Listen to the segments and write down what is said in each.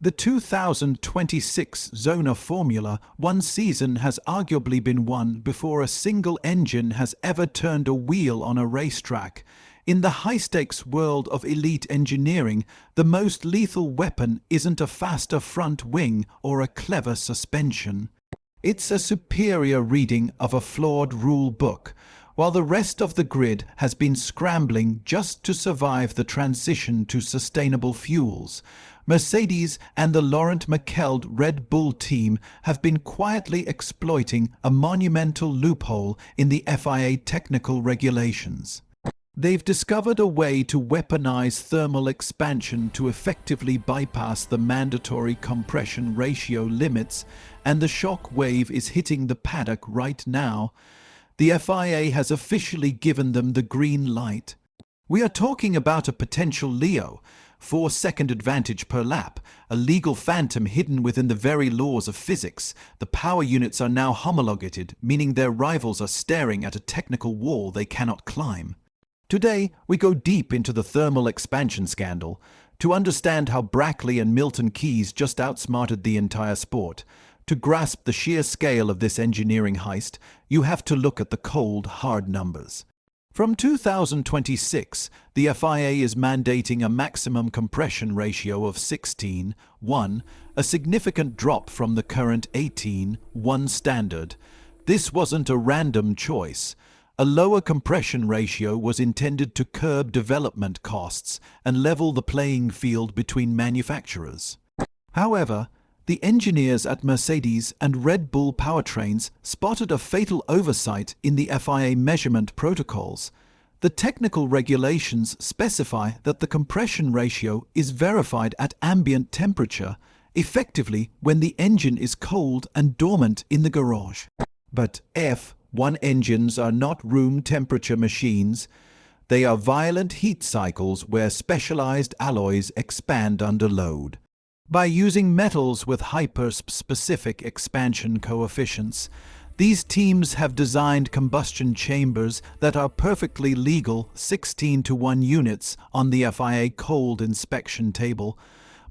The 2026 Zona Formula One season has arguably been won before a single engine has ever turned a wheel on a racetrack. In the high-stakes world of elite engineering, the most lethal weapon isn't a faster front wing or a clever suspension. It's a superior reading of a flawed rule book, while the rest of the grid has been scrambling just to survive the transition to sustainable fuels. Mercedes and the Laurent Micheld Red Bull team have been quietly exploiting a monumental loophole in the FIA technical regulations. They've discovered a way to weaponize thermal expansion to effectively bypass the mandatory compression ratio limits, and the shock wave is hitting the paddock right now. The FIA has officially given them the green light. We are talking about a potential Leo, 4-second advantage per lap, a legal phantom hidden within the very laws of physics. The power units are now homologated, meaning their rivals are staring at a technical wall they cannot climb. Today, we go deep into the thermal expansion scandal to understand how Brackley and Milton Keynes just outsmarted the entire sport. To grasp the sheer scale of this engineering heist, you have to look at the cold, hard numbers. From 2026, the FIA is mandating a maximum compression ratio of 16:1, a significant drop from the current 18:1 standard. This wasn't a random choice. A lower compression ratio was intended to curb development costs and level the playing field between manufacturers. However, the engineers at Mercedes and Red Bull Powertrains spotted a fatal oversight in the FIA measurement protocols. The technical regulations specify that the compression ratio is verified at ambient temperature, effectively when the engine is cold and dormant in the garage. But F1 engines are not room temperature machines. They are violent heat cycles where specialized alloys expand under load. By using metals with hyper-specific expansion coefficients, these teams have designed combustion chambers that are perfectly legal 16:1 units on the FIA cold inspection table,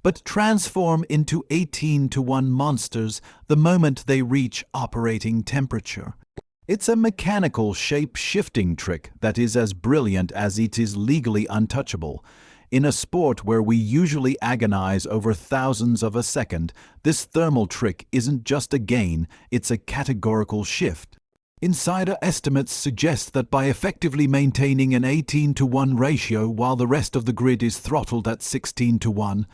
but transform into 18:1 monsters the moment they reach operating temperature. It's a mechanical shape-shifting trick that is as brilliant as it is legally untouchable. In a sport where we usually agonize over thousandths of a second, this thermal trick isn't just a gain, it's a categorical shift. Insider estimates suggest that by effectively maintaining an 18:1 ratio while the rest of the grid is throttled at 16:1,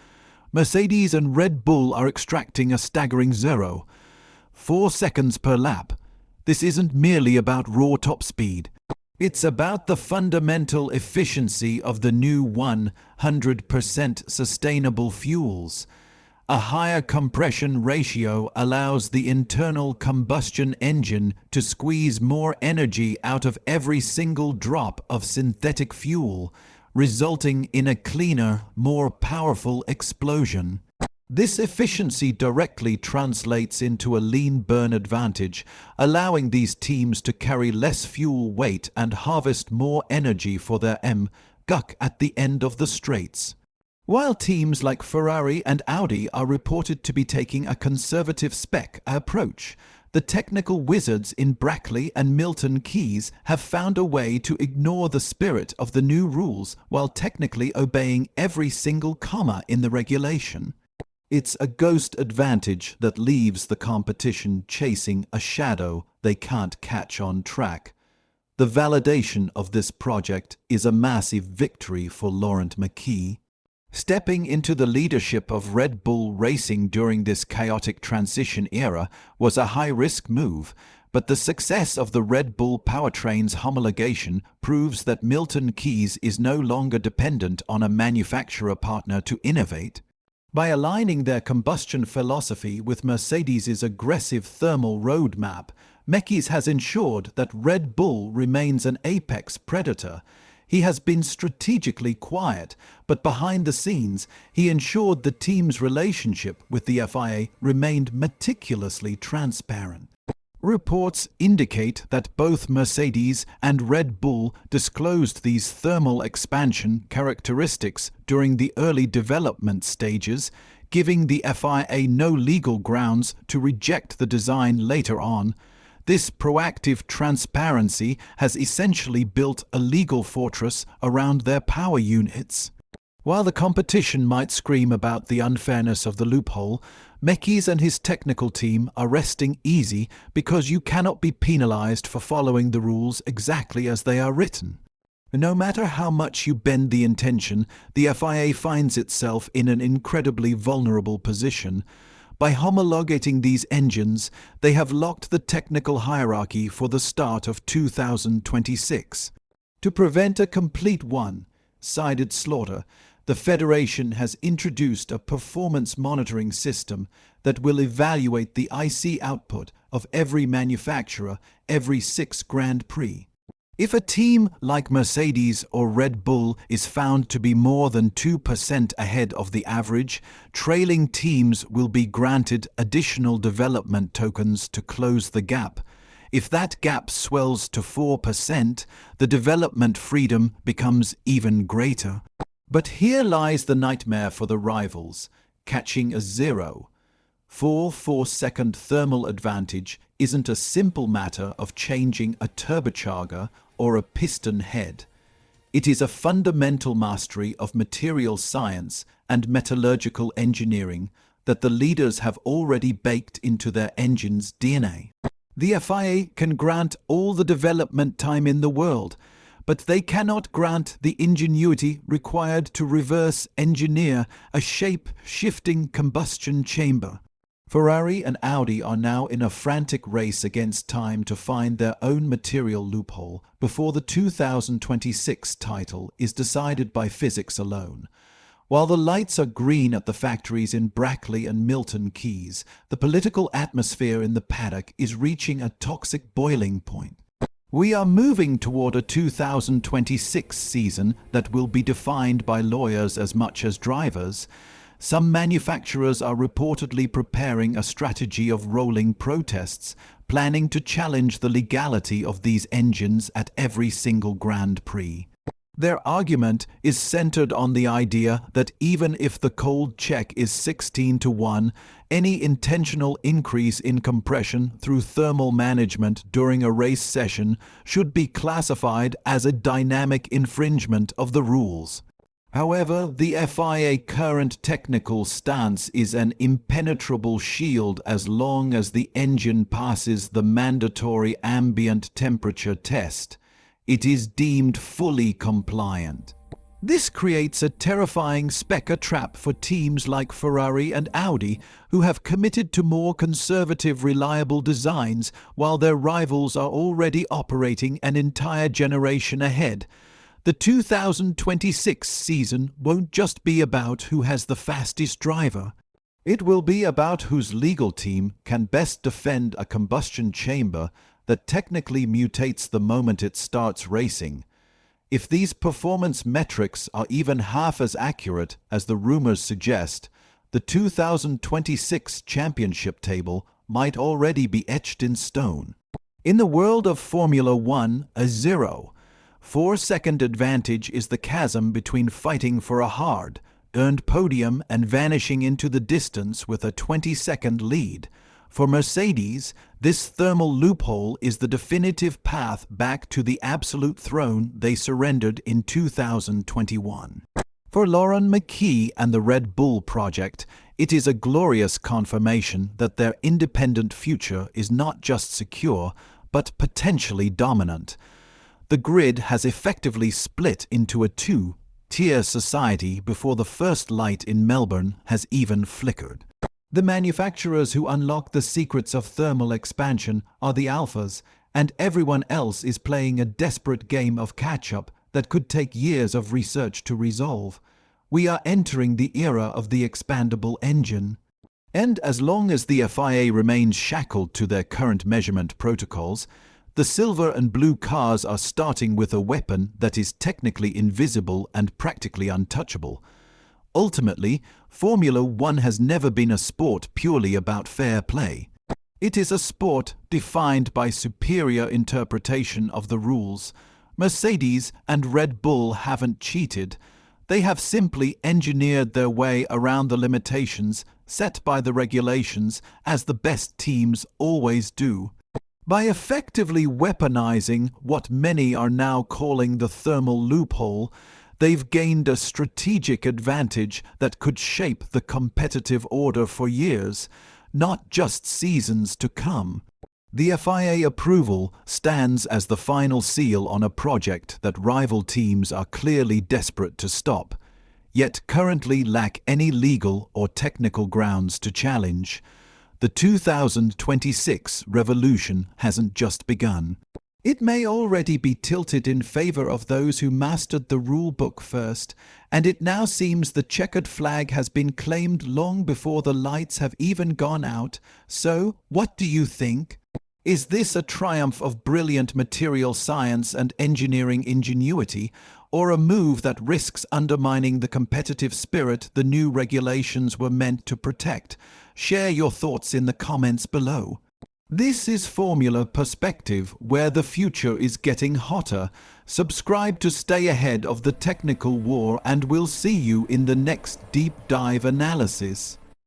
Mercedes and Red Bull are extracting a staggering 0.4 seconds per lap. This isn't merely about raw top speed. It's about the fundamental efficiency of the new 100% sustainable fuels. A higher compression ratio allows the internal combustion engine to squeeze more energy out of every single drop of synthetic fuel, resulting in a cleaner, more powerful explosion. This efficiency directly translates into a lean burn advantage, allowing these teams to carry less fuel weight and harvest more energy for their guck at the end of the straights. While teams like Ferrari and Audi are reported to be taking a conservative spec approach, the technical wizards in Brackley and Milton Keynes have found a way to ignore the spirit of the new rules while technically obeying every single comma in the regulation. It's a ghost advantage that leaves the competition chasing a shadow they can't catch on track. The validation of this project is a massive victory for Laurent Micheld. Stepping into the leadership of Red Bull Racing during this chaotic transition era was a high-risk move, but the success of the Red Bull Powertrains homologation proves that Milton Keynes is no longer dependent on a manufacturer partner to innovate. By aligning their combustion philosophy with Mercedes' aggressive thermal roadmap, Micheld has ensured that Red Bull remains an apex predator. He has been strategically quiet, but behind the scenes, he ensured the team's relationship with the FIA remained meticulously transparent. Reports indicate that both Mercedes and Red Bull disclosed these thermal expansion characteristics during the early development stages, giving the FIA no legal grounds to reject the design later on. This proactive transparency has essentially built a legal fortress around their power units. While the competition might scream about the unfairness of the loophole, Mekis and his technical team are resting easy because you cannot be penalized for following the rules exactly as they are written. No matter how much you bend the intention, the FIA finds itself in an incredibly vulnerable position. By homologating these engines, they have locked the technical hierarchy for the start of 2026. To prevent a complete one-sided slaughter, the Federation has introduced a performance monitoring system that will evaluate the IC output of every manufacturer every 6 Grand Prix. If a team like Mercedes or Red Bull is found to be more than 2% ahead of the average, trailing teams will be granted additional development tokens to close the gap. If that gap swells to 4%, the development freedom becomes even greater. But here lies the nightmare for the rivals: catching a 0.44-second thermal advantage isn't a simple matter of changing a turbocharger or a piston head. It is a fundamental mastery of material science and metallurgical engineering that the leaders have already baked into their engine's DNA. The FIA can grant all the development time in the world, but they cannot grant the ingenuity required to reverse engineer a shape-shifting combustion chamber. Ferrari and Audi are now in a frantic race against time to find their own material loophole before the 2026 title is decided by physics alone. While the lights are green at the factories in Brackley and Milton Keynes, the political atmosphere in the paddock is reaching a toxic boiling point. We are moving toward a 2026 season that will be defined by lawyers as much as drivers. Some manufacturers are reportedly preparing a strategy of rolling protests, planning to challenge the legality of these engines at every single Grand Prix. Their argument is centered on the idea that even if the cold check is 16-1, any intentional increase in compression through thermal management during a race session should be classified as a dynamic infringement of the rules. However, the FIA current technical stance is an impenetrable shield as long as the engine passes the mandatory ambient temperature test. It is deemed fully compliant. This creates a terrifying specker trap for teams like Ferrari and Audi, who have committed to more conservative, reliable designs while their rivals are already operating an entire generation ahead. The 2026 season won't just be about who has the fastest driver. It will be about whose legal team can best defend a combustion chamber that technically mutates the moment it starts racing. If these performance metrics are even half as accurate as the rumors suggest, the 2026 championship table might already be etched in stone. In the world of Formula One, a 0.4-second advantage is the chasm between fighting for a hard-earned podium and vanishing into the distance with a 20-second lead. For Mercedes, this thermal loophole is the definitive path back to the absolute throne they surrendered in 2021. For Lauren McKee and the Red Bull project, it is a glorious confirmation that their independent future is not just secure, but potentially dominant. The grid has effectively split into a two-tier society before the first light in Melbourne has even flickered. The manufacturers who unlock the secrets of thermal expansion are the alphas, and everyone else is playing a desperate game of catch-up that could take years of research to resolve. We are entering the era of the expandable engine. And as long as the FIA remains shackled to their current measurement protocols, the silver and blue cars are starting with a weapon that is technically invisible and practically untouchable. Ultimately, Formula One has never been a sport purely about fair play. It is a sport defined by superior interpretation of the rules. Mercedes and Red Bull haven't cheated. They have simply engineered their way around the limitations set by the regulations, as the best teams always do. By effectively weaponizing what many are now calling the thermal loophole, they've gained a strategic advantage that could shape the competitive order for years, not just seasons to come. The FIA approval stands as the final seal on a project that rival teams are clearly desperate to stop, yet currently lack any legal or technical grounds to challenge. The 2026 revolution hasn't just begun. It may already be tilted in favor of those who mastered the rulebook first, and it now seems the checkered flag has been claimed long before the lights have even gone out. So, what do you think? Is this a triumph of brilliant material science and engineering ingenuity, or a move that risks undermining the competitive spirit the new regulations were meant to protect? Share your thoughts in the comments below. This is Formula Perspective, where the future is getting hotter. Subscribe to stay ahead of the technical war, and we'll see you in the next deep dive analysis.